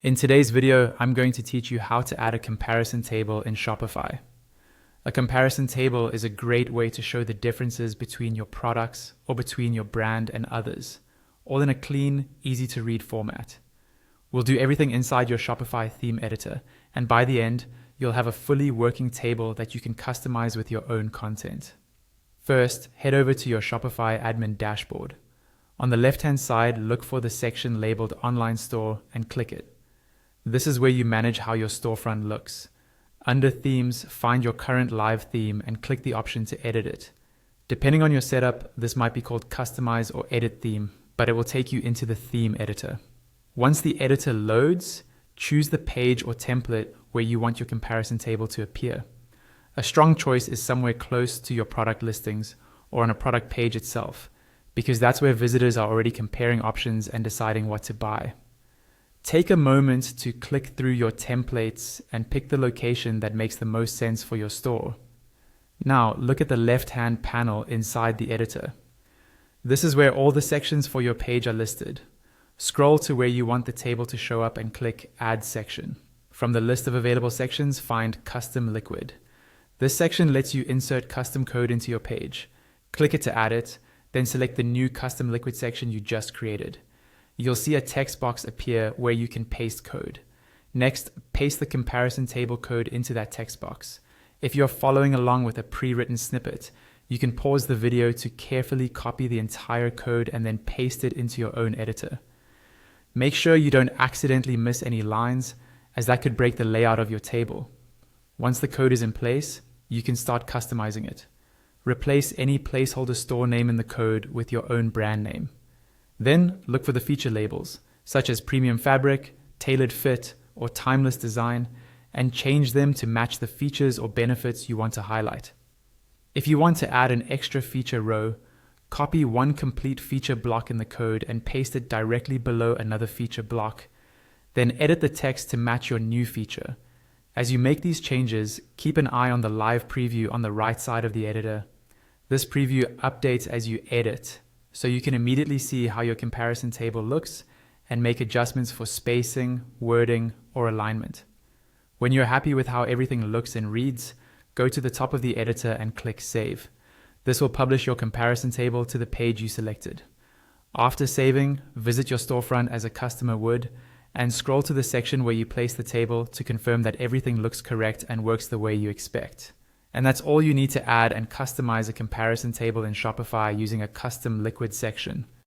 In today's video, I'm going to teach you how to add a comparison table in Shopify. A comparison table is a great way to show the differences between your products or between your brand and others, all in a clean, easy to read format. We'll do everything inside your Shopify theme editor, and by the end, you'll have a fully working table that you can customize with your own content. First, head over to your Shopify admin dashboard. On the left-hand side, look for the section labeled Online Store and click it. This is where you manage how your storefront looks. Under Themes, find your current live theme and click the option to edit it. Depending on your setup, this might be called Customize or Edit Theme, but it will take you into the theme editor. Once the editor loads, choose the page or template where you want your comparison table to appear. A strong choice is somewhere close to your product listings or on a product page itself, because that's where visitors are already comparing options and deciding what to buy. Take a moment to click through your templates and pick the location that makes the most sense for your store. Now, look at the left-hand panel inside the editor. This is where all the sections for your page are listed. Scroll to where you want the table to show up and click Add Section. From the list of available sections, find Custom Liquid. This section lets you insert custom code into your page. Click it to add it, then select the new Custom Liquid section you just created. You'll see a text box appear where you can paste code. Next, paste the comparison table code into that text box. If you're following along with a pre-written snippet, you can pause the video to carefully copy the entire code and then paste it into your own editor. Make sure you don't accidentally miss any lines, as that could break the layout of your table. Once the code is in place, you can start customizing it. Replace any placeholder store name in the code with your own brand name. Then look for the feature labels, such as premium fabric, tailored fit, or timeless design, and change them to match the features or benefits you want to highlight. If you want to add an extra feature row, copy one complete feature block in the code and paste it directly below another feature block. Then edit the text to match your new feature. As you make these changes, keep an eye on the live preview on the right side of the editor. This preview updates as you edit, so you can immediately see how your comparison table looks and make adjustments for spacing, wording, or alignment. When you're happy with how everything looks and reads, go to the top of the editor and click Save. This will publish your comparison table to the page you selected. After saving, visit your storefront as a customer would, and scroll to the section where you place the table to confirm that everything looks correct and works the way you expect. And that's all you need to add and customize a comparison table in Shopify using a custom liquid section.